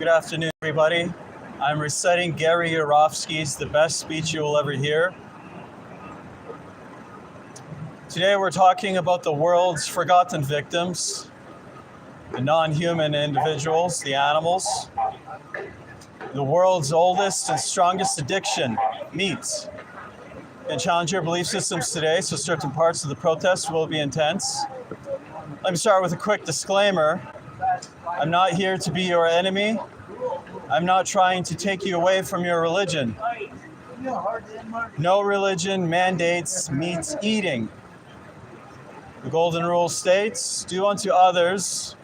Good afternoon, everybody. I'm reciting Gary Yourofsky's The Best Speech You Will Ever Hear. Today we're talking about the world's forgotten victims, the non-human individuals, the animals, the world's oldest and strongest addiction, meat. And challenge your belief systems today, so certain parts of the protest will be intense. Let me start with a quick disclaimer. I'm not here to be your enemy. I'm not trying to take you away from your religion. No religion mandates meat eating. The golden rule states, do unto others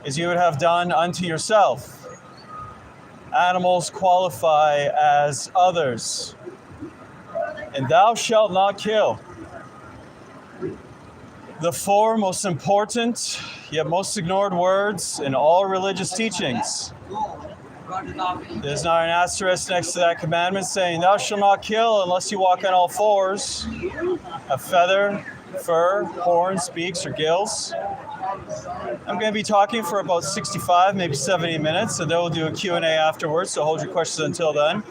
as you would have done unto yourself. Animals qualify as others. And thou shalt not kill. The four most important, yet most ignored words in all religious teachings. There's not an asterisk next to that commandment saying, thou shalt not kill unless you walk on all fours, have feather, fur, horns, beaks, or gills. I'm going to be talking for about 65, maybe 70 minutes, and then we'll do a Q&A afterwards, so hold your questions until then.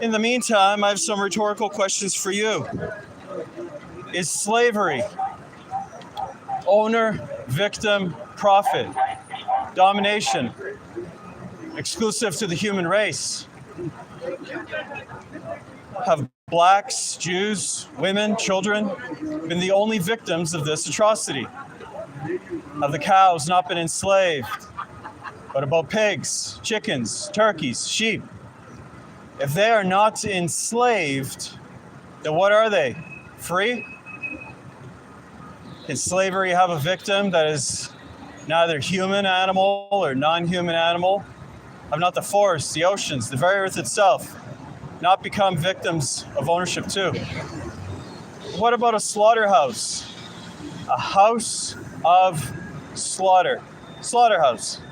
In the meantime, I have some rhetorical questions for you. Is slavery owner, victim, profit, domination, exclusive to the human race? Have blacks, Jews, women, children been the only victims of this atrocity? Have the cows not been enslaved? What about pigs, chickens, turkeys, sheep? If they are not enslaved, then what are they? Free? Can slavery have a victim that is neither human animal or non-human animal? Have not the forests, the oceans, the very earth itself not become victims of ownership too? What about a slaughterhouse? A house of slaughter. Slaughterhouse.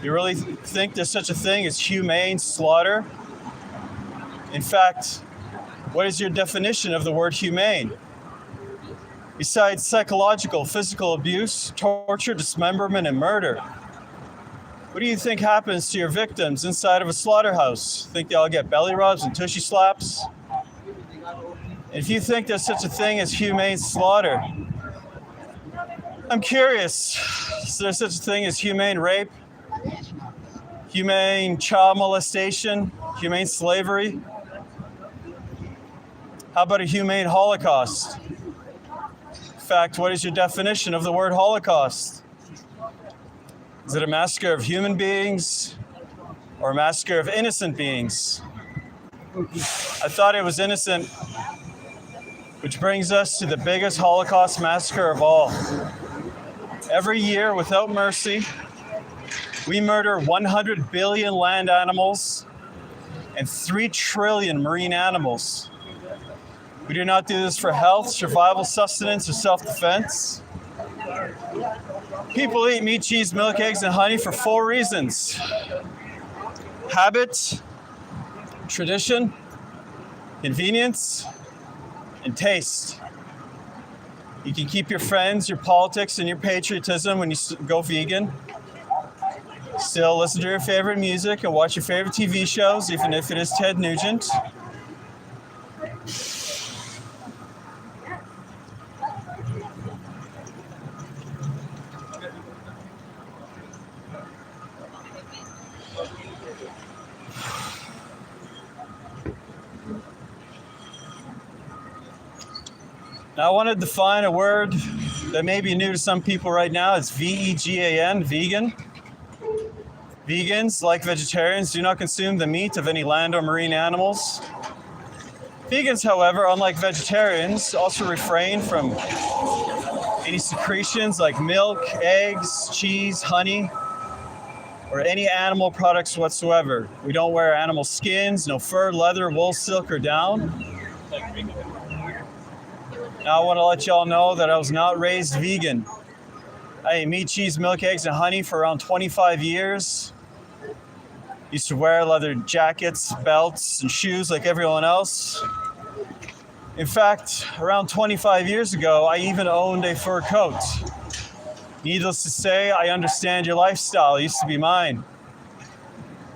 You really think there's such a thing as humane slaughter? In fact, what is your definition of the word humane? Besides psychological, physical abuse, torture, dismemberment, and murder, what do you think happens to your victims inside of a slaughterhouse? Think they all get belly rubs and tushy slaps? If you think there's such a thing as humane slaughter, I'm curious, is there such a thing as humane rape? Humane child molestation? Humane slavery? How about a humane Holocaust? In fact, what is your definition of the word Holocaust? Is it a massacre of human beings or a massacre of innocent beings? I thought it was innocent, which brings us to the biggest Holocaust massacre of all. Every year, without mercy, we murder 100 billion land animals and 3 trillion marine animals. We do not do this for health, survival, sustenance, or self-defense. People eat meat, cheese, milk, eggs, and honey for 4 reasons. Habit, tradition, convenience, and taste. You can keep your friends, your politics, and your patriotism when you go vegan. Still listen to your favorite music and watch your favorite TV shows, even if it is Ted Nugent. Now I want to define a word that may be new to some people right now. It's V-E-G-A-N, vegan. Vegans, like vegetarians, do not consume the meat of any land or marine animals. Vegans, however, unlike vegetarians, also refrain from any secretions like milk, eggs, cheese, honey, or any animal products whatsoever. We don't wear animal skins, no fur, leather, wool, silk, or down. Now I want to let y'all know that I was not raised vegan. I ate meat, cheese, milk, eggs, and honey for around 25 years. Used to wear leather jackets, belts, and shoes like everyone else. In fact, around 25 years ago, I even owned a fur coat. Needless to say, I understand your lifestyle. It used to be mine.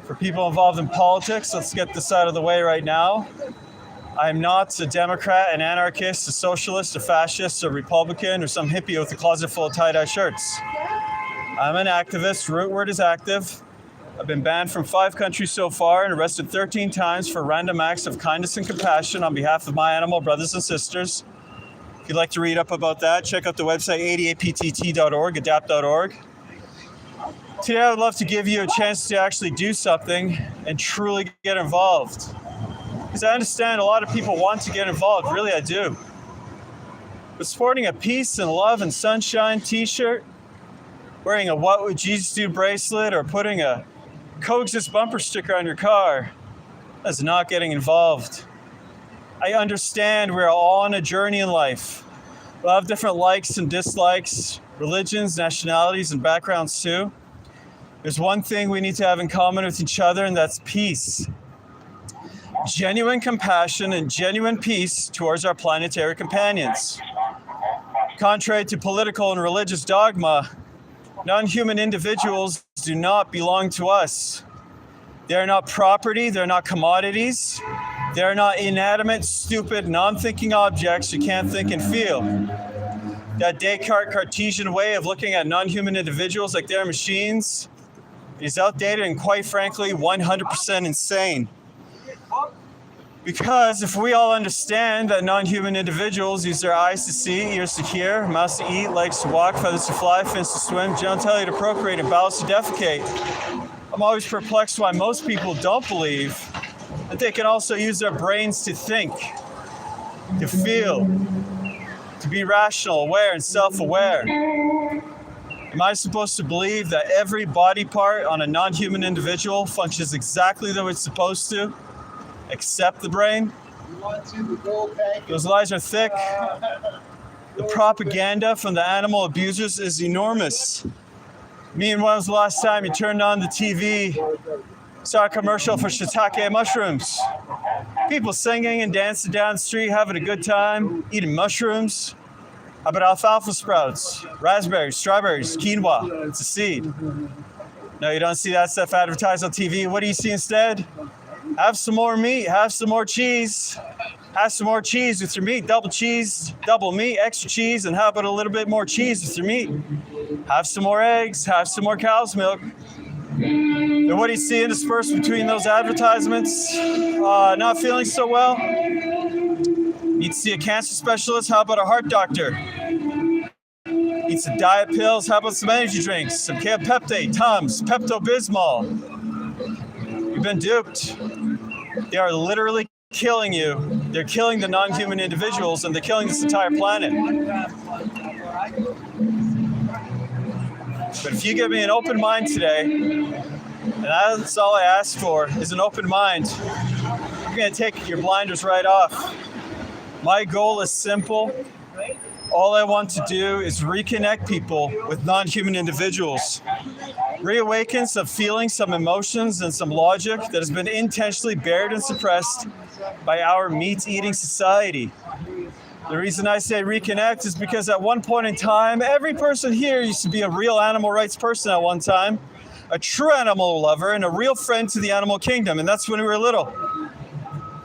For people involved in politics, let's get this out of the way right now. I'm not a Democrat, an anarchist, a socialist, a fascist, a Republican, or some hippie with a closet full of tie-dye shirts. I'm an activist. Root word is active. I've been banned from 5 countries so far and arrested 13 times for random acts of kindness and compassion on behalf of my animal brothers and sisters. If you'd like to read up about that, check out the website 88ptt.org, adapt.org. Today I would love to give you a chance to actually do something and truly get involved. Because I understand a lot of people want to get involved, really I do. But sporting a peace and love and sunshine t-shirt, wearing a What Would Jesus Do bracelet, or putting a Coexist bumper sticker on your car, that's not getting involved. I understand we're all on a journey in life. We'll have different likes and dislikes, religions, nationalities, and backgrounds too. There's one thing we need to have in common with each other, and that's peace. Genuine compassion and genuine peace towards our planetary companions. Contrary to political and religious dogma, non-human individuals do not belong to us. They are not property, they're not commodities. They are not inanimate, stupid, non-thinking objects you can't think and feel. That Descartes Cartesian way of looking at non-human individuals like they're machines is outdated and quite frankly 100% insane. Because if we all understand that non-human individuals use their eyes to see, ears to hear, mouths to eat, legs to walk, feathers to fly, fins to swim, genitalia to procreate, and bowels to defecate, I'm always perplexed why most people don't believe that they can also use their brains to think, to feel, to be rational, aware, and self-aware. Am I supposed to believe that every body part on a non-human individual functions exactly the way it's supposed to? Except the brain? Those lies are thick. The propaganda from the animal abusers is enormous. When was the last time you turned on the TV, saw a commercial for shiitake mushrooms? People singing and dancing down the street, having a good time, eating mushrooms. How about alfalfa sprouts, raspberries, strawberries, quinoa? It's a seed. No, you don't see that stuff advertised on TV. What do you see instead? Have some more meat, have some more cheese. Have some more cheese with your meat, double cheese, double meat, extra cheese, and how about a little bit more cheese with your meat? Have some more eggs, have some more cow's milk. And what do you see interspersed between those advertisements? Not feeling so well? Need to see a cancer specialist? How about a heart doctor? Need some diet pills? How about some energy drinks? Some Peptide, Tums, Pepto-Bismol. You've been duped. They are literally killing you. They're killing the non-human individuals, and they're killing this entire planet. But if you give me an open mind today, and that's all I ask for, is an open mind, you're going to take your blinders right off. My goal is simple. All I want to do is reconnect people with non-human individuals. Reawaken some feelings, some emotions, and some logic that has been intentionally buried and suppressed by our meat-eating society. The reason I say reconnect is because at one point in time, every person here used to be a real animal rights person at one time, a true animal lover, and a real friend to the animal kingdom, and that's when we were little.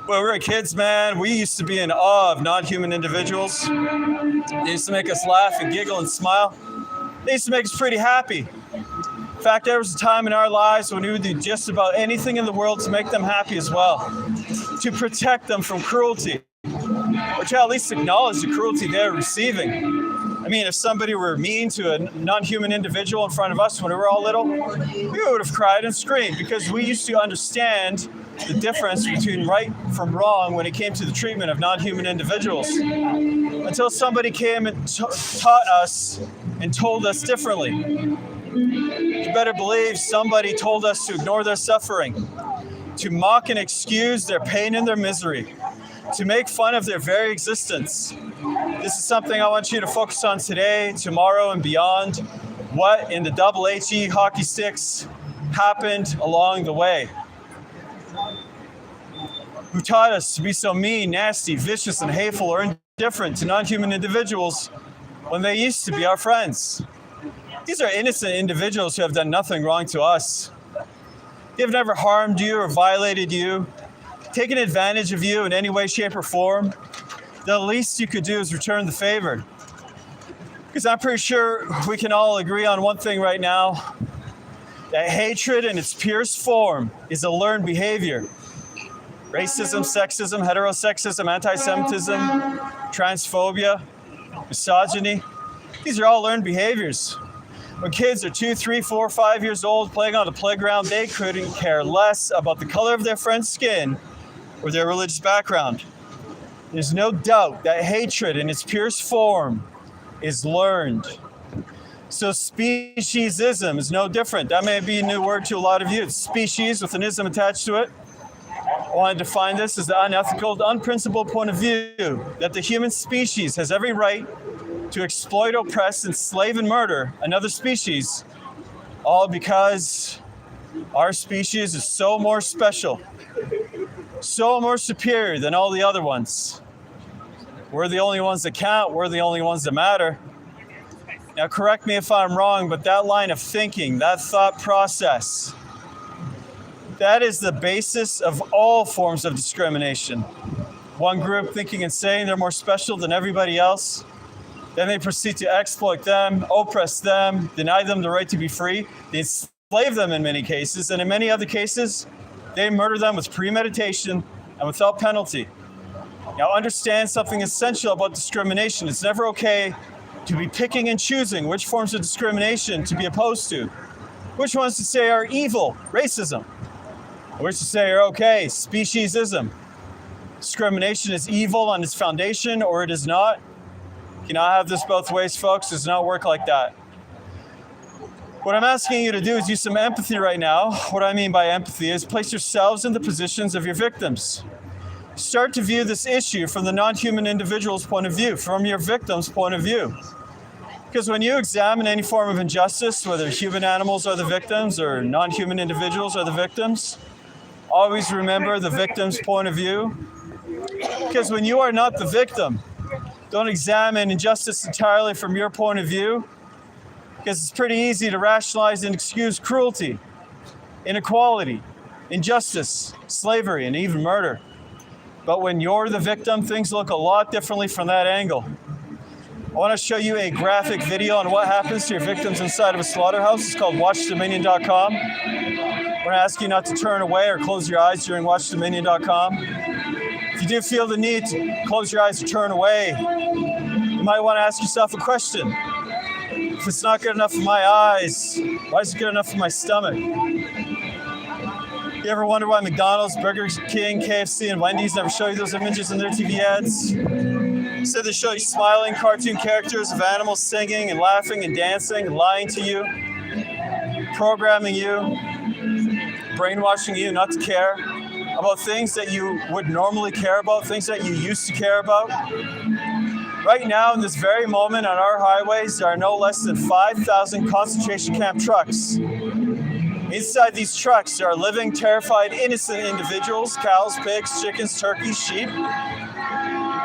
When we were kids, man, we used to be in awe of non-human individuals. They used to make us laugh and giggle and smile. They used to make us pretty happy. In fact, there was a time in our lives when we would do just about anything in the world to make them happy as well, to protect them from cruelty, or to at least acknowledge the cruelty they're receiving. I mean, if somebody were mean to a non-human individual in front of us when we were all little, we would have cried and screamed because we used to understand the difference between right from wrong when it came to the treatment of non-human individuals. Until somebody came and taught us and told us differently. You better believe somebody told us to ignore their suffering, to mock and excuse their pain and their misery, to make fun of their very existence. This is something I want you to focus on today, tomorrow, and beyond. What in the double HE hockey sticks happened along the way? Who taught us to be so mean, nasty, vicious, and hateful or indifferent to non-human individuals when they used to be our friends? These are innocent individuals who have done nothing wrong to us. They've never harmed you or violated you, taken advantage of you in any way, shape, or form. The least you could do is return the favor. Because I'm pretty sure we can all agree on one thing right now, that hatred in its purest form is a learned behavior. Racism, sexism, heterosexism, anti-Semitism, transphobia, misogyny, these are all learned behaviors. When kids are 2, 3, 4, 5 years old playing on the playground, they couldn't care less about the color of their friend's skin or their religious background. There's no doubt that hatred in its purest form is learned. So speciesism is no different. That may be a new word to a lot of you. It's species with an ism attached to it. I want to define this as the unethical, the unprincipled point of view that the human species has every right to exploit, oppress, enslave, and murder another species, all because our species is so more special, so more superior than all the other ones. We're the only ones that count, we're the only ones that matter. Now correct me if I'm wrong, but that line of thinking, that thought process, that is the basis of all forms of discrimination. One group thinking and saying they're more special than everybody else, then they proceed to exploit them, oppress them, deny them the right to be free. They enslave them in many cases, and in many other cases, they murder them with premeditation and without penalty. Now understand something essential about discrimination. It's never okay to be picking and choosing which forms of discrimination to be opposed to. Which ones to say are evil, racism. Which to say are okay, speciesism. Discrimination is evil on its foundation or it is not. You cannot have this both ways, folks. It does not work like that. What I'm asking you to do is use some empathy right now. What I mean by empathy is place yourselves in the positions of your victims. Start to view this issue from the non-human individual's point of view, from your victim's point of view. Because when you examine any form of injustice, whether human animals are the victims or non-human individuals are the victims, always remember the victim's point of view. Because when you are not the victim, don't examine injustice entirely from your point of view, because it's pretty easy to rationalize and excuse cruelty, inequality, injustice, slavery, and even murder. But when you're the victim, things look a lot differently from that angle. I want to show you a graphic video on what happens to your victims inside of a slaughterhouse. It's called WatchDominion.com. I want to ask you not to turn away or close your eyes during WatchDominion.com. If you do feel the need to close your eyes or turn away, you might want to ask yourself a question. If it's not good enough for my eyes, why is it good enough for my stomach? You ever wonder why McDonald's, Burger King, KFC, and Wendy's never show you those images in their TV ads? Instead, they show you smiling cartoon characters of animals singing and laughing and dancing and lying to you, programming you, brainwashing you not to care about things that you would normally care about, things that you used to care about. Right now, in this very moment on our highways, there are no less than 5,000 concentration camp trucks. Inside these trucks, there are living, terrified, innocent individuals, cows, pigs, chickens, turkeys, sheep.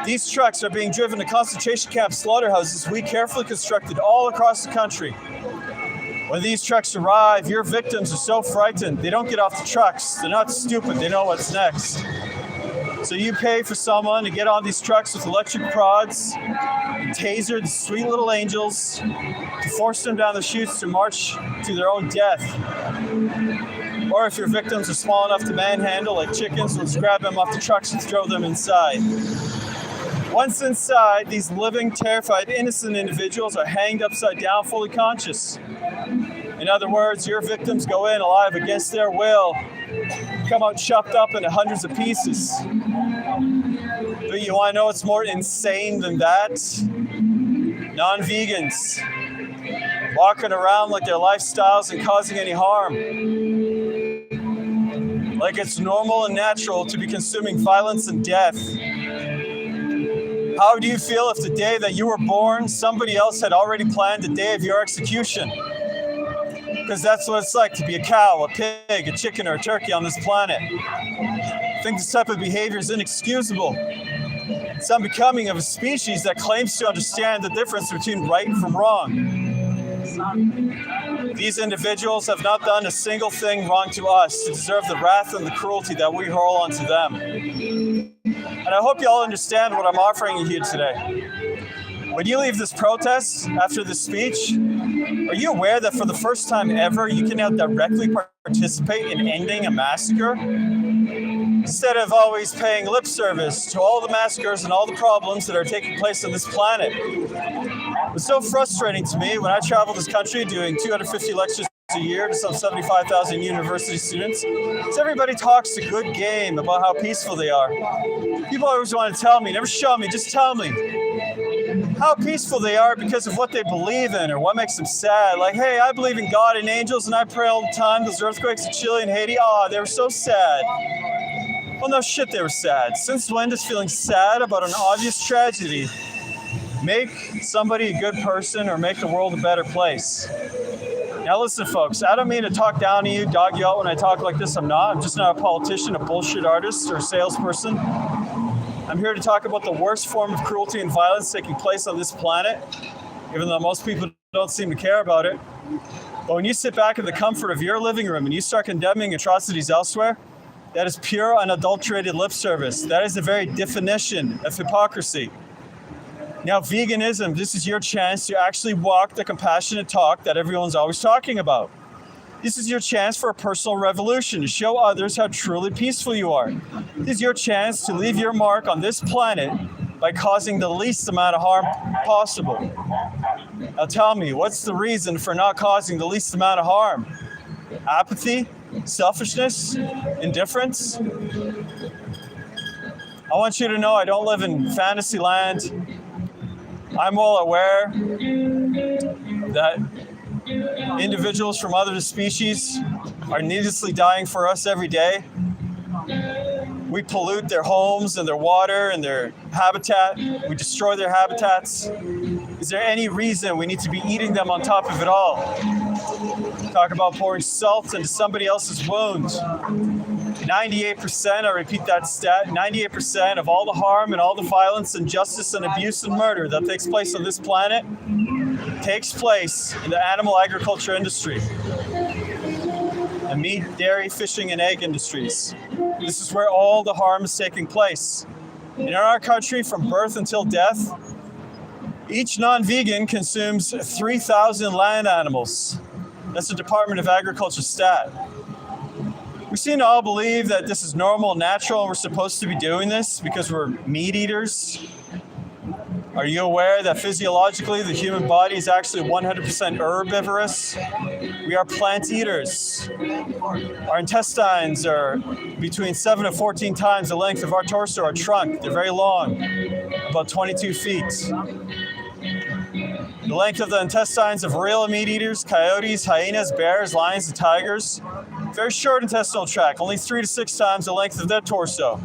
These trucks are being driven to concentration camp slaughterhouses we carefully constructed all across the country. When these trucks arrive, your victims are so frightened, they don't get off the trucks. They're not stupid, they know what's next. So you pay for someone to get on these trucks with electric prods, taser these sweet little angels, to force them down the chutes to march to their own death. Or if your victims are small enough to manhandle like chickens, let's grab them off the trucks and throw them inside. Once inside, these living, terrified, innocent individuals are hanged upside down, fully conscious. In other words, your victims go in alive against their will, come out chopped up into hundreds of pieces. But you want to know what's more insane than that? Non-vegans walking around like their lifestyles isn't causing any harm. Like it's normal and natural to be consuming violence and death. How do you feel if the day that you were born, somebody else had already planned the day of your execution? Because that's what it's like to be a cow, a pig, a chicken, or a turkey on this planet. I think this type of behavior is inexcusable. It's unbecoming of a species that claims to understand the difference between right from wrong. These individuals have not done a single thing wrong to us to deserve the wrath and the cruelty that we hurl onto them. And I hope you all understand what I'm offering you here today. When you leave this protest after this speech, are you aware that for the first time ever, you can now directly participate in ending a massacre? Instead of always paying lip service to all the massacres and all the problems that are taking place on this planet. It's so frustrating to me when I travel this country doing 250 lectures a year to some 75,000 university students. So everybody talks a good game about how peaceful they are. People always want to tell me, never show me, just tell me how peaceful they are because of what they believe in or what makes them sad. Like, hey, I believe in God and angels and I pray all the time. Those earthquakes in Chile and Haiti, they were so sad. Well, no shit, they were sad. Since when does feeling sad about an obvious tragedy make somebody a good person or make the world a better place? Now listen, folks, I don't mean to talk down to you, dog you out when I talk like this. I'm not. I'm just not a politician, a bullshit artist, or a salesperson. I'm here to talk about the worst form of cruelty and violence taking place on this planet, even though most people don't seem to care about it. But when you sit back in the comfort of your living room and you start condemning atrocities elsewhere, that is pure, unadulterated lip service. That is the very definition of hypocrisy. Now, veganism, this is your chance to actually walk the compassionate talk that everyone's always talking about. This is your chance for a personal revolution, to show others how truly peaceful you are. This is your chance to leave your mark on this planet by causing the least amount of harm possible. Now tell me, what's the reason for not causing the least amount of harm? Apathy? Selfishness? Indifference? I want you to know I don't live in fantasy land. I'm well aware that individuals from other species are needlessly dying for us every day. We pollute their homes and their water and their habitat. We destroy their habitats. Is there any reason we need to be eating them on top of it all? Talk about pouring salt into somebody else's wound. 98%, I repeat that stat, 98% of all the harm and all the violence, injustice, and abuse and murder that takes place on this planet takes place in the animal agriculture industry. The meat, dairy, fishing, and egg industries. This is where all the harm is taking place. And in our country, from birth until death, each non-vegan consumes 3,000 land animals. That's the Department of Agriculture stat. We seem to all believe that this is normal and natural, and we're supposed to be doing this because we're meat eaters. Are you aware that physiologically the human body is actually 100% herbivorous? We are plant eaters. Our intestines are between 7 and 14 times the length of our torso, our trunk. They're very long, about 22 feet. The length of the intestines of real meat eaters, coyotes, hyenas, bears, lions, and tigers, very short intestinal tract, only 3 to 6 times the length of their torso.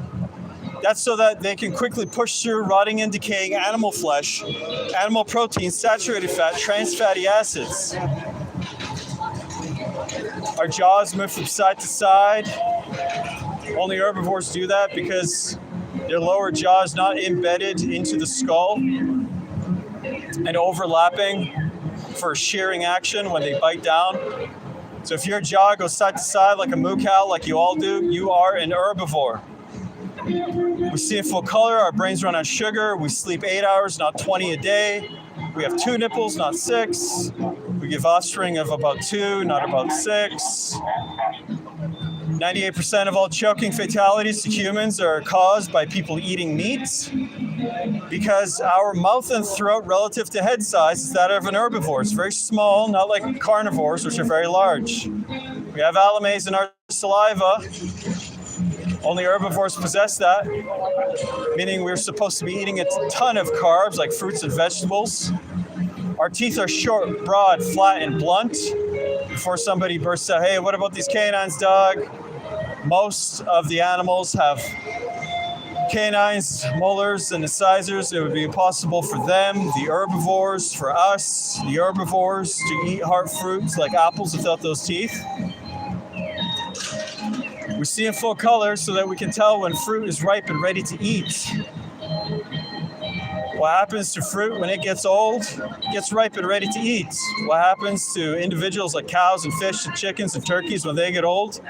That's so that they can quickly push through rotting and decaying animal flesh, animal protein, saturated fat, trans fatty acids. Our jaws move from side to side. Only herbivores do that because their lower jaw is not embedded into the skull and overlapping for shearing action when they bite down. So if your jaw goes side to side like a moo cow, like you all do, you are an herbivore. We see in full color, our brains run on sugar, we sleep 8 hours, not 20 a day. We have 2 nipples, not 6. We give offspring of about 2, not about 6. 98% of all choking fatalities to humans are caused by people eating meat because our mouth and throat relative to head size is that of an herbivore. It's very small, not like carnivores, which are very large. We have allomenes in our saliva. Only herbivores possess that, meaning we're supposed to be eating a ton of carbs like fruits and vegetables. Our teeth are short, broad, flat, and blunt. Before somebody bursts out, hey, what about these canines, dog? Most of the animals have canines, molars, and incisors. It would be impossible for them, the herbivores, for us, the herbivores, to eat hard fruits like apples without those teeth. We see in full color so that we can tell when fruit is ripe and ready to eat. What happens to fruit when it gets old? It gets ripe and ready to eat. What happens to individuals like cows and fish and chickens and turkeys when they get old?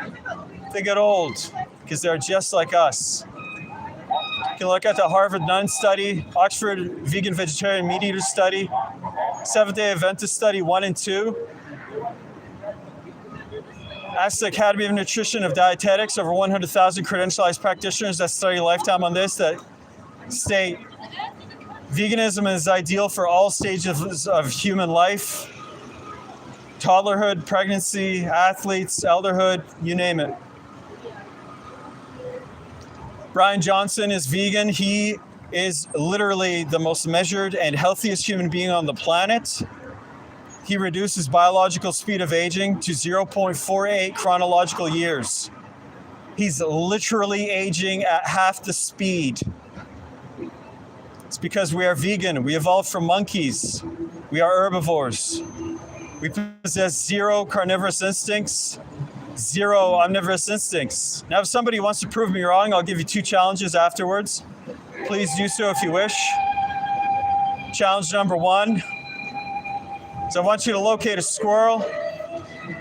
They get old because they're just like us. You can look at the Harvard Nun study, Oxford Vegan Vegetarian Meat Eater study, Seventh-day Adventist study 1 and 2. Ask the Academy of Nutrition of Dietetics, over 100,000 credentialized practitioners that study a lifetime on this, that state veganism is ideal for all stages of human life. Toddlerhood, pregnancy, athletes, elderhood, you name it. Brian Johnson is vegan. He is literally the most measured and healthiest human being on the planet. He reduces biological speed of aging to 0.48 chronological years. He's literally aging at half the speed. It's because we are vegan. We evolved from monkeys. We are herbivores. We possess zero carnivorous instincts, zero omnivorous instincts. Now, if somebody wants to prove me wrong, I'll give you 2 challenges afterwards. Please do so if you wish. Challenge number 1 is I want you to locate a squirrel.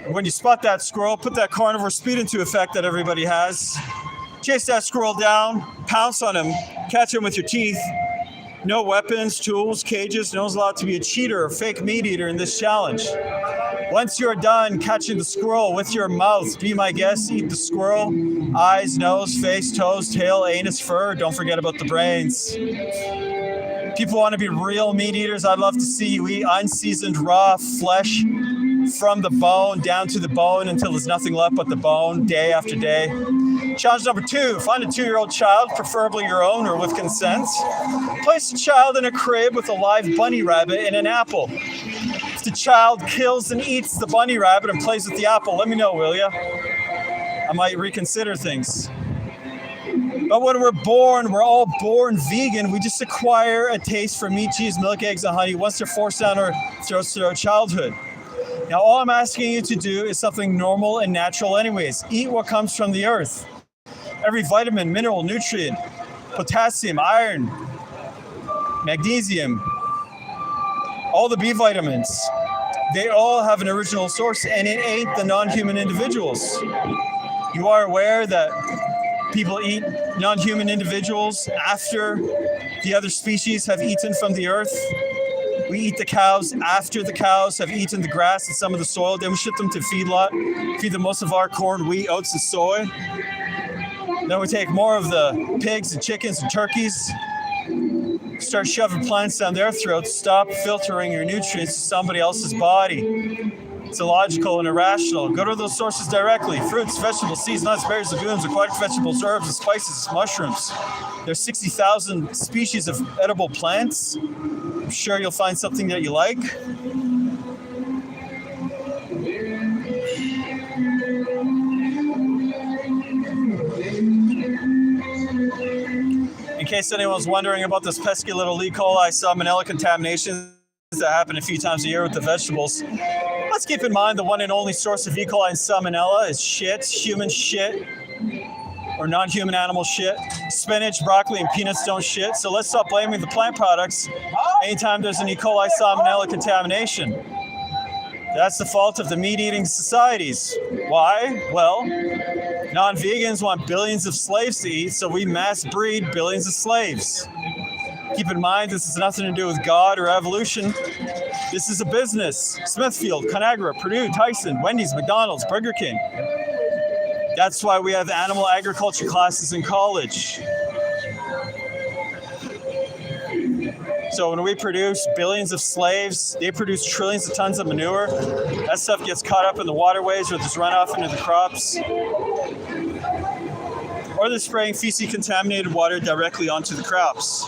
And when you spot that squirrel, put that carnivore speed into effect that everybody has. Chase that squirrel down, pounce on him, catch him with your teeth. No weapons, tools, cages. No one's allowed to be a cheater or fake meat eater in this challenge. Once you're done catching the squirrel with your mouth, be my guest, eat the squirrel. Eyes, nose, face, toes, tail, anus, fur. Don't forget about the brains. People want to be real meat eaters. I'd love to see you eat unseasoned raw flesh from the bone down to the bone until there's nothing left but the bone, day after day. Challenge number 2, find a 2-year-old child, preferably your own or with consent. Place the child in a crib with a live bunny rabbit and an apple. If the child kills and eats the bunny rabbit and plays with the apple, let me know, will ya? I might reconsider things. But when we're born, we're all born vegan. We just acquire a taste for meat, cheese, milk, eggs, and honey once they're forced down our throats through our childhood. Now, all I'm asking you to do is something normal and natural anyways. Eat what comes from the earth. Every vitamin, mineral, nutrient, potassium, iron, magnesium, all the B vitamins, they all have an original source, and it ain't the non-human individuals. You are aware that people eat non-human individuals after the other species have eaten from the earth. We eat the cows after the cows have eaten the grass and some of the soil. Then we ship them to feedlot, feed them most of our corn, wheat, oats, and soy. Then we take more of the pigs and chickens and turkeys, start shoving plants down their throats, stop filtering your nutrients to somebody else's body. It's illogical and irrational. Go to those sources directly. Fruits, vegetables, seeds, nuts, berries, legumes, aquatic vegetables, herbs, and spices, mushrooms. There's 60,000 species of edible plants. I'm sure you'll find something that you like. In case anyone's wondering about this pesky little E. coli salmonella contamination that happen a few times a year with the vegetables, let's keep in mind the one and only source of E. coli and salmonella is shit, human shit, or non-human animal shit. Spinach, broccoli, and peanuts don't shit, so let's stop blaming the plant products anytime there's an E. coli salmonella contamination. That's the fault of the meat-eating societies. Why? Well, non-vegans want billions of slaves to eat, so we mass breed billions of slaves. Keep in mind, this has nothing to do with God or evolution. This is a business. Smithfield, Conagra, Purdue, Tyson, Wendy's, McDonald's, Burger King. That's why we have animal agriculture classes in college. So when we produce billions of slaves, they produce trillions of tons of manure. That stuff gets caught up in the waterways or just run off into the crops. Or they're spraying feces contaminated water directly onto the crops.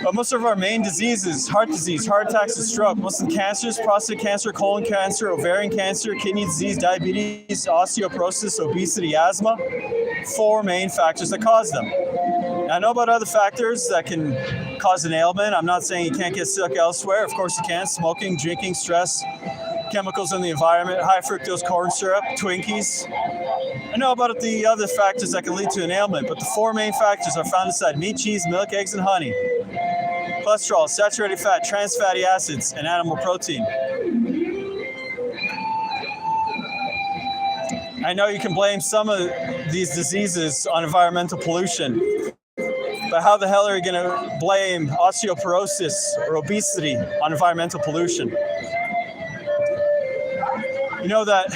But most of our main diseases, heart disease, heart attacks, and stroke, most of the cancers, prostate cancer, colon cancer, ovarian cancer, kidney disease, diabetes, osteoporosis, obesity, asthma, 4 main factors that cause them. Now, I know about other factors that can cause an ailment. I'm not saying you can't get sick elsewhere. Of course you can. Smoking, drinking, stress, chemicals in the environment, high fructose corn syrup, Twinkies. I know about the other factors that can lead to an ailment, but the four main factors are found inside meat, cheese, milk, eggs, and honey. Cholesterol, saturated fat, trans fatty acids, and animal protein. I know you can blame some of these diseases on environmental pollution, but how the hell are you going to blame osteoporosis or obesity on environmental pollution? You know that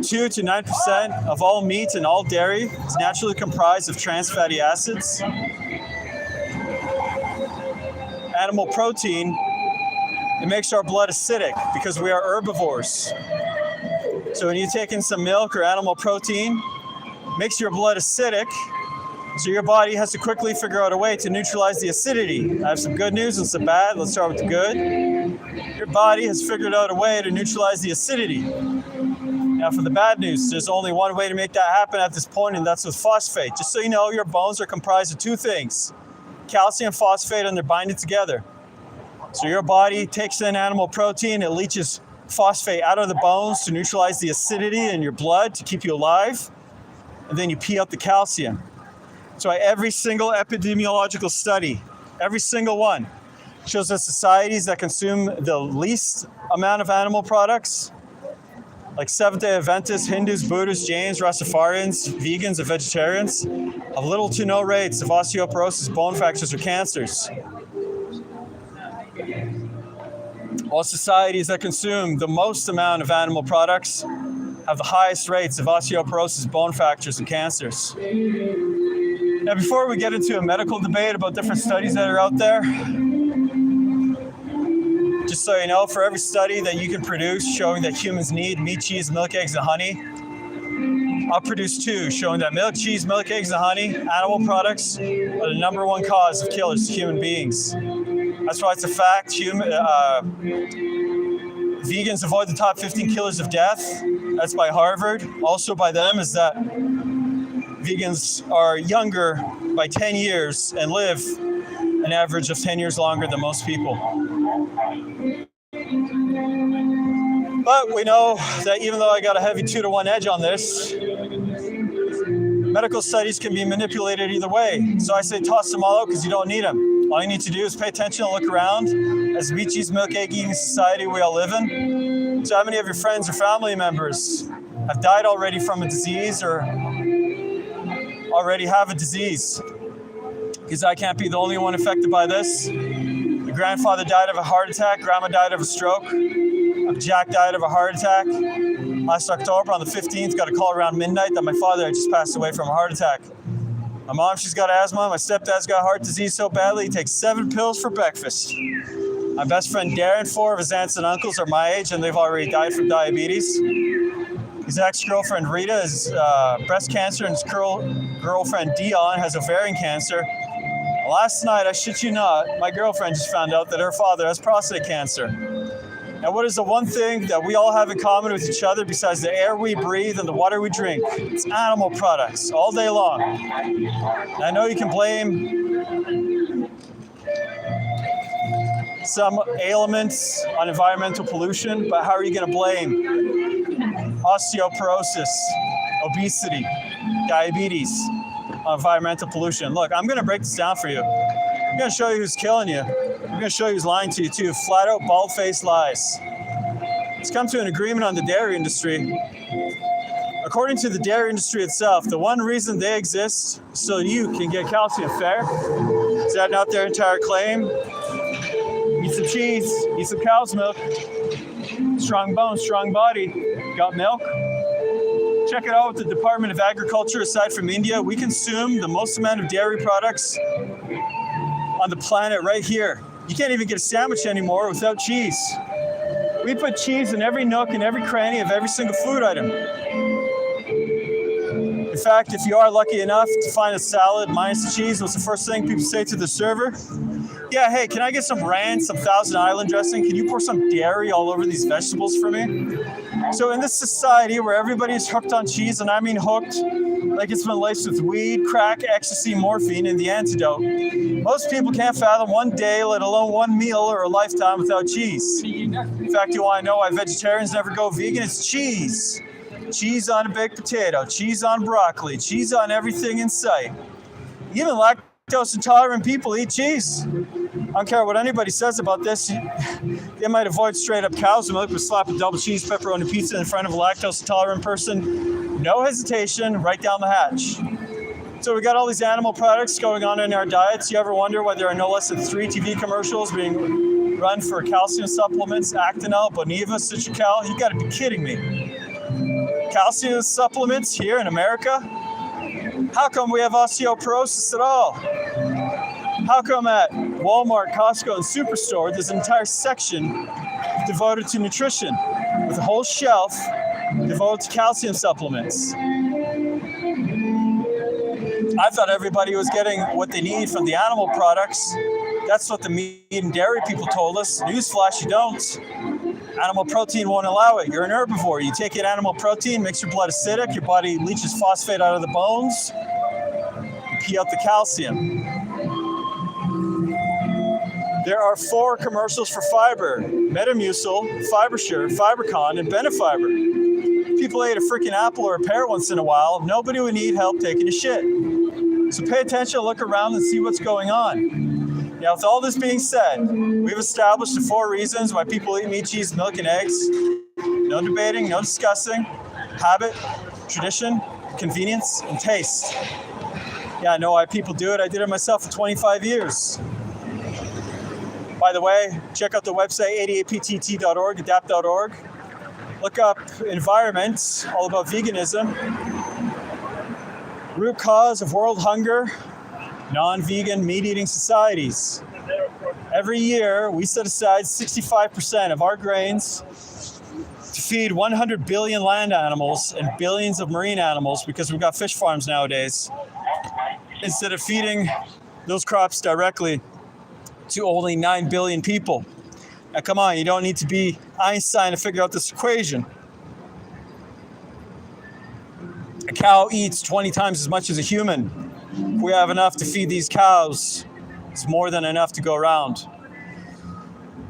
2 to 9% of all meat and all dairy is naturally comprised of trans fatty acids. Animal protein, it makes our blood acidic because we are herbivores. So when you take in some milk or animal protein, it makes your blood acidic. So your body has to quickly figure out a way to neutralize the acidity. I have some good news and some bad. Let's start with the good. Your body has figured out a way to neutralize the acidity. Now for the bad news, there's only one way to make that happen at this point, and that's with phosphate. Just so you know, your bones are comprised of two things, calcium, phosphate, and they're binding together. So your body takes in animal protein, it leaches phosphate out of the bones to neutralize the acidity in your blood to keep you alive, and then you pee out the calcium. So every single epidemiological study, every single one, shows that societies that consume the least amount of animal products, like Seventh-day Adventists, Hindus, Buddhists, Jains, Rastafarians, vegans, and vegetarians, have little to no rates of osteoporosis, bone fractures, or cancers. While societies that consume the most amount of animal products have the highest rates of osteoporosis, bone fractures, and cancers. Now, before we get into a medical debate about different studies that are out there, just so you know, for every study that you can produce showing that humans need meat, cheese, milk, eggs, and honey, I'll produce two showing that milk, cheese, milk, eggs, and honey, animal products, are the number one cause of killers to human beings. That's why it's a fact. Vegans avoid the top 15 killers of death. That's by Harvard. Also by them is that vegans are younger by 10 years and live an average of 10 years longer than most people. But we know that even though I got a heavy 2-to-1 edge on this, medical studies can be manipulated either way. So I say toss them all out because you don't need them. All you need to do is pay attention and look around. As a meat, cheese, milk, egg eating society we all live in. So how many of your friends or family members have died already from a disease or already have a disease? Because I can't be the only one affected by this. My grandfather died of a heart attack, grandma died of a stroke, Jack died of a heart attack. Last October on the 15th, got a call around midnight that my father had just passed away from a heart attack. My mom, she's got asthma. My stepdad's got heart disease so badly, he takes 7 pills for breakfast. My best friend Darren, 4 of his aunts and uncles are my age and they've already died from diabetes. His ex-girlfriend Rita has breast cancer and his girlfriend Dion has ovarian cancer. Last night, I shit you not, my girlfriend just found out that her father has prostate cancer. Now, what is the one thing that we all have in common with each other besides the air we breathe and the water we drink? It's animal products all day long. And I know you can blame some ailments on environmental pollution, but how are you going to blame osteoporosis, obesity, diabetes on environmental pollution? Look, I'm going to break this down for you. I'm going to show you who's killing you. I'm going to show you who's lying to you too. Flat out, bald-faced lies. Let's come to an agreement on the dairy industry. According to the dairy industry itself, the one reason they exist is so you can get calcium, fair? Is that not their entire claim? Eat some cheese, eat some cow's milk. Strong bones, strong body. Got milk? Check it out with the Department of Agriculture. Aside from India, we consume the most amount of dairy products on the planet right here. You can't even get a sandwich anymore without cheese. We put cheese in every nook and every cranny of every single food item. In fact, if you are lucky enough to find a salad minus the cheese, what's the first thing people say to the server? Yeah, hey, can I get some ranch, some Thousand Island dressing? Can you pour some dairy all over these vegetables for me? So in this society where everybody's hooked on cheese, and I mean hooked, like it's been laced with weed, crack, ecstasy, morphine, and the antidote, most people can't fathom one day, let alone one meal or a lifetime without cheese. In fact, you want to know why vegetarians never go vegan? It's cheese. Cheese on a baked potato, cheese on broccoli, cheese on everything in sight. Even lactose intolerant people eat cheese. I don't care what anybody says about this. They might avoid straight up cow's milk, but slap a double cheese pepperoni pizza in front of a lactose intolerant person. No hesitation, right down the hatch. So we got all these animal products going on in our diets. You ever wonder why there are no less than 3 TV commercials being run for calcium supplements, Actonel, Boniva, Citracal? You gotta be kidding me. Calcium supplements here in America? How come we have osteoporosis at all? How come at Walmart, Costco, and Superstore, there's an entire section devoted to nutrition with a whole shelf devoted to calcium supplements? I thought everybody was getting what they need from the animal products. That's what the meat and dairy people told us. Newsflash, you don't. Animal protein won't allow it. You're an herbivore. You take in animal protein, makes your blood acidic, your body leaches phosphate out of the bones, you pee out the calcium. There are 4 commercials for fiber: Metamucil, FiberSure, FiberCon, and Benefiber. If people ate a freaking apple or a pear once in a while, nobody would need help taking a shit. So pay attention, look around, and see what's going on. Now, with all this being said, we've established the 4 reasons why people eat meat, cheese, milk, and eggs. No debating, no discussing. Habit, tradition, convenience, and taste. Yeah, I know why people do it. I did it myself for 25 years. By the way, check out the website 88ptt.org, adapt.org. Look up environment, all about veganism. Root cause of world hunger, non-vegan meat-eating societies. Every year, we set aside 65% of our grains to feed 100 billion land animals and billions of marine animals, because we've got fish farms nowadays, instead of feeding those crops directly to only 9 billion people. Now, come on, you don't need to be Einstein to figure out this equation. A cow eats 20 times as much as a human. If we have enough to feed these cows, it's more than enough to go around.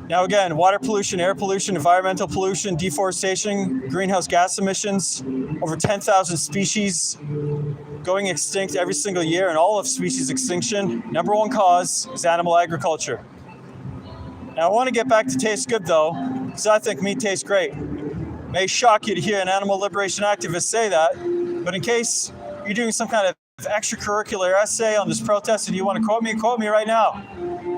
Now again, water pollution, air pollution, environmental pollution, deforestation, greenhouse gas emissions, over 10,000 species going extinct every single year, and all of species extinction, number 1 cause is animal agriculture. Now I want to get back to taste good though, because I think meat tastes great. It may shock you to hear an animal liberation activist say that, but in case you're doing some kind of extracurricular essay on this protest and you want to quote me right now.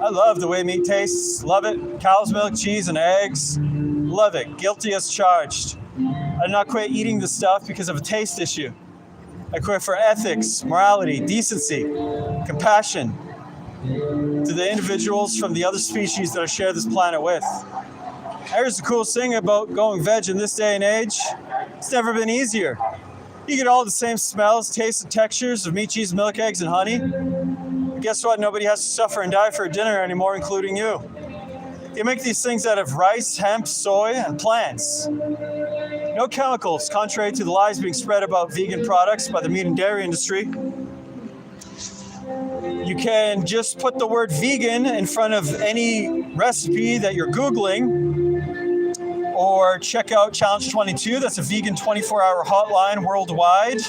I love the way meat tastes, love it. Cow's milk, cheese, and eggs, love it. Guilty as charged. I did not quit eating this stuff because of a taste issue. I quit for ethics, morality, decency, compassion to the individuals from the other species that I share this planet with. Here's the coolest thing about going veg in this day and age. It's never been easier. You get all the same smells, tastes, and textures of meat, cheese, milk, eggs, and honey. But guess what? Nobody has to suffer and die for dinner anymore, including you. They make these things out of rice, hemp, soy, and plants. No chemicals, contrary to the lies being spread about vegan products by the meat and dairy industry. You can just put the word vegan in front of any recipe that you're Googling, or check out Challenge 22. That's a vegan 24-hour hotline worldwide,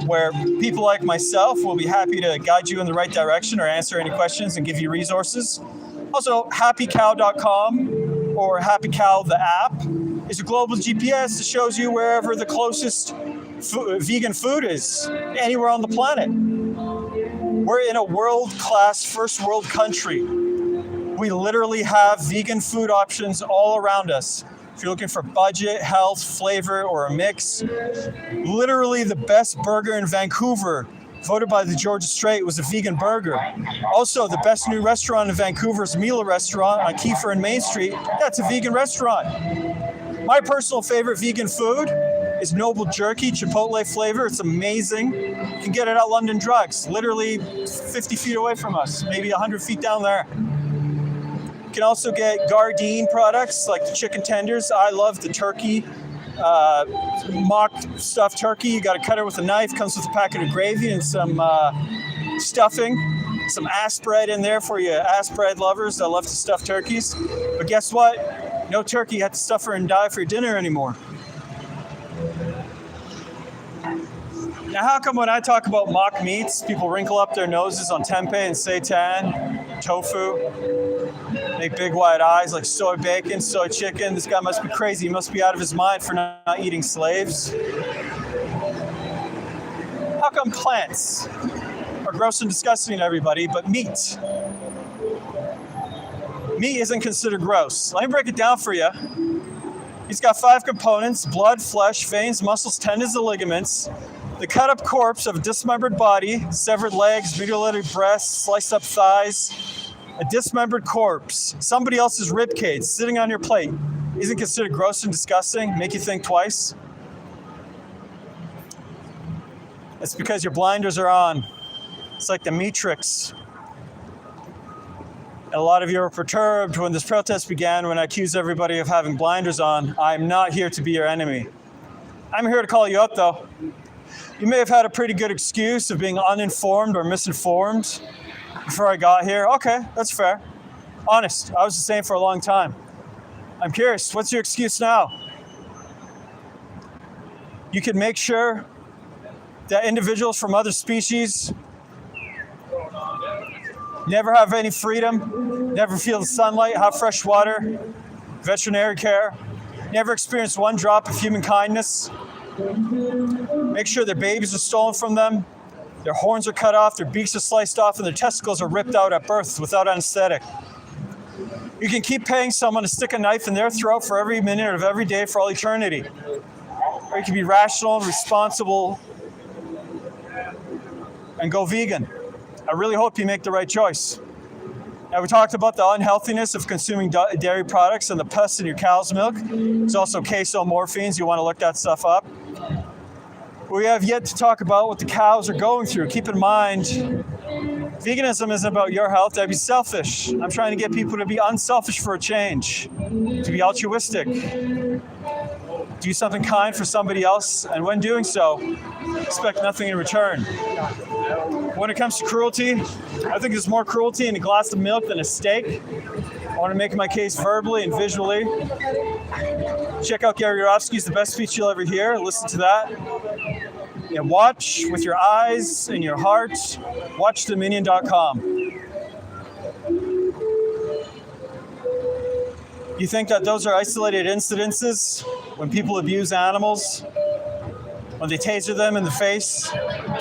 where people like myself will be happy to guide you in the right direction or answer any questions and give you resources. Also, happycow.com or Happy Cow, the app, is a global GPS that shows you wherever the closest vegan food is, anywhere on the planet. We're in a world-class, first world country. We literally have vegan food options all around us. If you're looking for budget, health, flavor, or a mix, literally the best burger in Vancouver, voted by the Georgia Strait, was a vegan burger. Also, the best new restaurant in Vancouver is Mila Restaurant on Kiefer and Main Street. That's a vegan restaurant. My personal favorite vegan food is Noble Jerky, Chipotle flavor. It's amazing. You can get it at London Drugs, literally 50 feet away from us, maybe 100 feet down there. You can also get Gardein products like the chicken tenders. I love the turkey, mock stuffed turkey. You got to cut it with a knife. Comes with a packet of gravy and some stuffing, some ass bread in there for you ass bread lovers that love to stuff turkeys. But guess what? No turkey you have to suffer and die for your dinner anymore. Now, how come when I talk about mock meats, people wrinkle up their noses on tempeh and seitan, tofu, make big wide eyes like soy bacon, soy chicken? This guy must be crazy. He must be out of his mind for not eating slaves. How come plants are gross and disgusting to everybody, but meat isn't considered gross? Let me break it down for you. He's got 5 components: blood, flesh, veins, muscles, tendons, and ligaments. The cut-up corpse of a dismembered body, severed legs, mutilated breasts, sliced-up thighs, a dismembered corpse, somebody else's rib cage sitting on your plate, isn't considered gross and disgusting? Make you think twice? It's because your blinders are on. It's like the Matrix. And a lot of you were perturbed when this protest began, when I accused everybody of having blinders on. I'm not here to be your enemy. I'm here to call you out, though. You may have had a pretty good excuse of being uninformed or misinformed before I got here. Okay, that's fair. Honest, I was the same for a long time. I'm curious, what's your excuse now? You can make sure that individuals from other species never have any freedom, never feel the sunlight, have fresh water, veterinary care, never experience one drop of human kindness. Make sure their babies are stolen from them, their horns are cut off, their beaks are sliced off, and their testicles are ripped out at birth without anesthetic. You can keep paying someone to stick a knife in their throat for every minute of every day for all eternity. Or you can be rational and responsible and go vegan. I really hope you make the right choice. Now, we talked about the unhealthiness of consuming dairy products and the pus in your cow's milk. There's also casomorphines. You want to look that stuff up. We have yet to talk about what the cows are going through. Keep in mind, veganism isn't about your health. That'd be selfish. I'm trying to get people to be unselfish for a change, to be altruistic, do something kind for somebody else, and when doing so, expect nothing in return. When it comes to cruelty, I think there's more cruelty in a glass of milk than a steak. I want to make my case verbally and visually. Check out Gary Yourofsky's The Best Speech You'll Ever Hear. Listen to that. And watch with your eyes and your heart. Watch Dominion.com. You think that those are isolated incidences when people abuse animals? When they taser them in the face,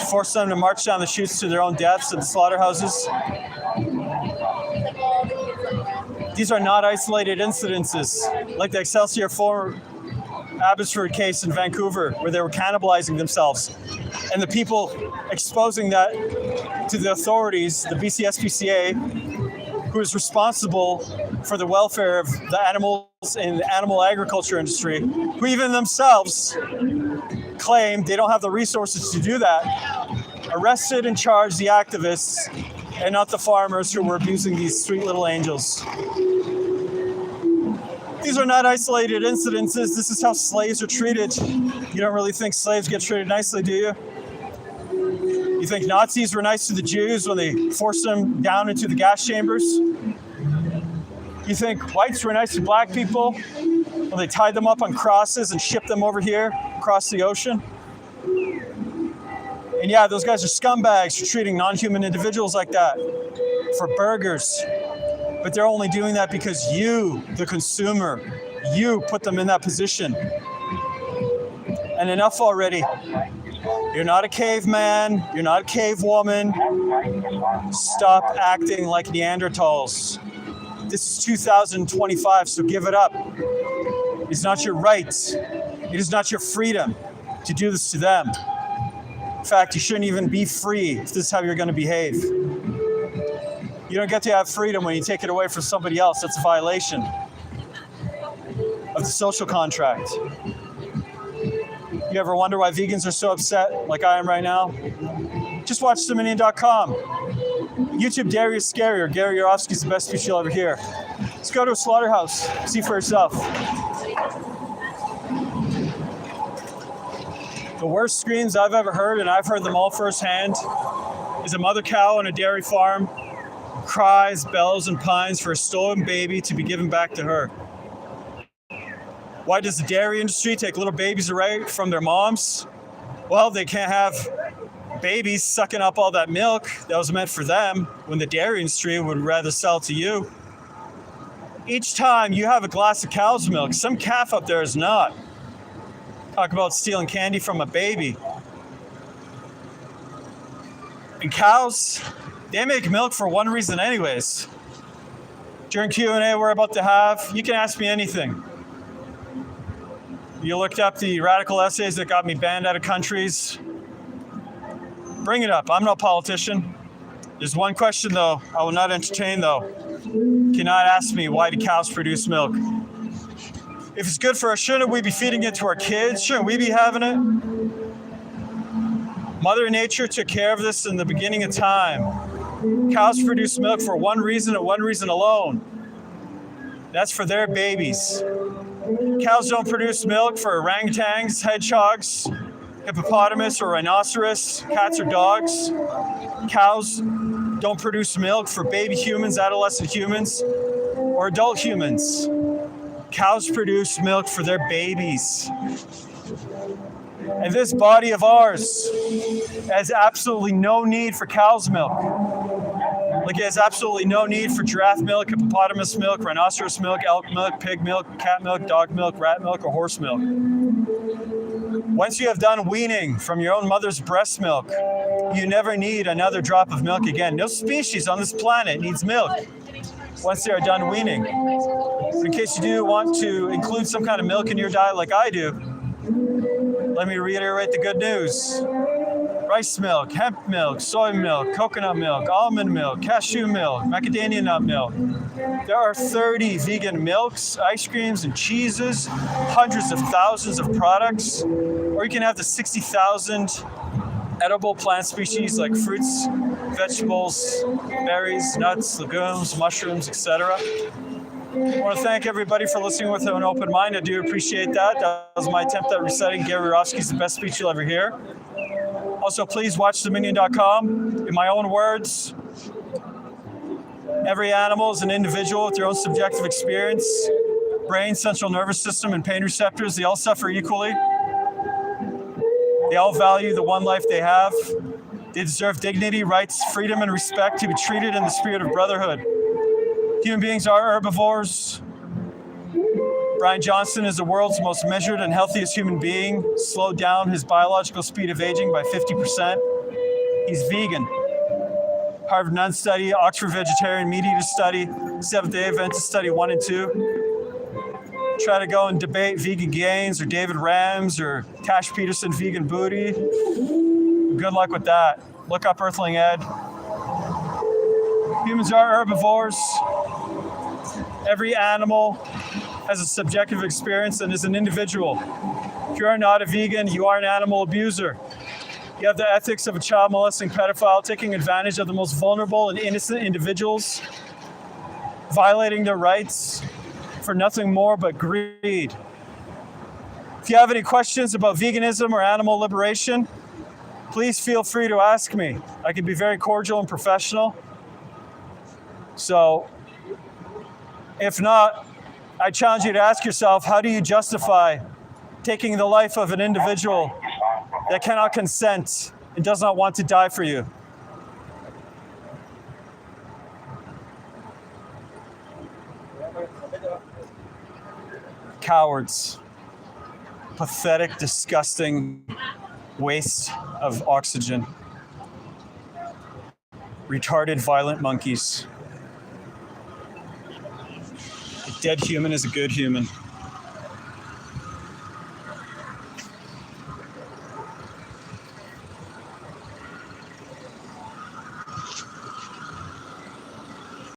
force them to march down the chutes to their own deaths at the slaughterhouses? These are not isolated incidences, like the Excelsior 4 Abbotsford case in Vancouver, where they were cannibalizing themselves. And the people exposing that to the authorities, the BCSPCA, who is responsible for the welfare of the animals in the animal agriculture industry, who even themselves claim they don't have the resources to do that, arrested and charged the activists and not the farmers who were abusing these sweet little angels. These are not isolated incidences. This is how slaves are treated. You don't really think slaves get treated nicely, do you? You think Nazis were nice to the Jews when they forced them down into the gas chambers? You think whites were nice to black people when they tied them up on crosses and shipped them over here across the ocean? And yeah, those guys are scumbags for treating non-human individuals like that for burgers. But they're only doing that because you, the consumer, you put them in that position. And enough already. You're not a caveman. You're not a cavewoman. Stop acting like Neanderthals. This is 2025, so give it up. It's not your right. It is not your freedom to do this to them. In fact, you shouldn't even be free if this is how you're going to behave. You don't get to have freedom when you take it away from somebody else. That's a violation of the social contract. You ever wonder why vegans are so upset like I am right now? Just watch Dominion.com. YouTube Dairy is Scary or Gary Yourofsky's The Best Speech You'll Ever Hear. Let's go to a slaughterhouse, see for yourself. The worst screams I've ever heard, and I've heard them all firsthand, is a mother cow on a dairy farm cries, bellows, and pines for a stolen baby to be given back to her. Why does the dairy industry take little babies away from their moms? Well, they can't have babies sucking up all that milk that was meant for them when the dairy industry would rather sell it to you. Each time you have a glass of cow's milk, some calf up there is not. Talk about stealing candy from a baby. And cows, they make milk for one reason anyways. During Q&A we're about to have, you can ask me anything. You looked up the radical essays that got me banned out of countries. Bring it up. I'm no politician. There's one question, though, I will not entertain, though. You cannot ask me, why do cows produce milk? If it's good for us, shouldn't we be feeding it to our kids? Shouldn't we be having it? Mother Nature took care of this in the beginning of time. Cows produce milk for one reason and one reason alone. That's for their babies. Cows don't produce milk for orangutans, hedgehogs, hippopotamus or rhinoceros, cats or dogs. Cows don't produce milk for baby humans, adolescent humans, or adult humans. Cows produce milk for their babies. And this body of ours has absolutely no need for cow's milk. Like it has absolutely no need for giraffe milk, hippopotamus milk, rhinoceros milk, elk milk, pig milk, cat milk, dog milk, rat milk, or horse milk. Once you have done weaning from your own mother's breast milk, you never need another drop of milk again. No species on this planet needs milk once they are done weaning. In case you do want to include some kind of milk in your diet like I do, let me reiterate the good news. Rice milk, hemp milk, soy milk, coconut milk, almond milk, cashew milk, macadamia nut milk. There are 30 vegan milks, ice creams, and cheeses, hundreds of thousands of products, or you can have the 60,000 edible plant species like fruits, vegetables, berries, nuts, legumes, mushrooms, etc. I want to thank everybody for listening with an open mind. I do appreciate that. That was my attempt at reciting Yourofsky's The Best Speech You'll Ever Hear. Also, please watch Dominion.com. In my own words, every animal is an individual with their own subjective experience, brain, central nervous system, and pain receptors. They all suffer equally. They all value the one life they have. They deserve dignity, rights, freedom, and respect to be treated in the spirit of brotherhood. Human beings are herbivores. Brian Johnson is the world's most measured and healthiest human being, slowed down his biological speed of aging by 50%. He's vegan. Harvard Nun study, Oxford Vegetarian Meat Eater study, Seventh-day Adventist study 1 and 2. Try to go and debate vegan gains or David Rams or Tash Peterson vegan booty. Good luck with that. Look up Earthling Ed. Humans are herbivores. Every animal has a subjective experience and is an individual. If you are not a vegan, you are an animal abuser. You have the ethics of a child molesting pedophile, taking advantage of the most vulnerable and innocent individuals, violating their rights for nothing more but greed. If you have any questions about veganism or animal liberation, please feel free to ask me. I can be very cordial and professional. So, if not, I challenge you to ask yourself, how do you justify taking the life of an individual that cannot consent and does not want to die for you? Cowards. Pathetic, disgusting waste of oxygen. Retarded, violent monkeys. A dead human is a good human.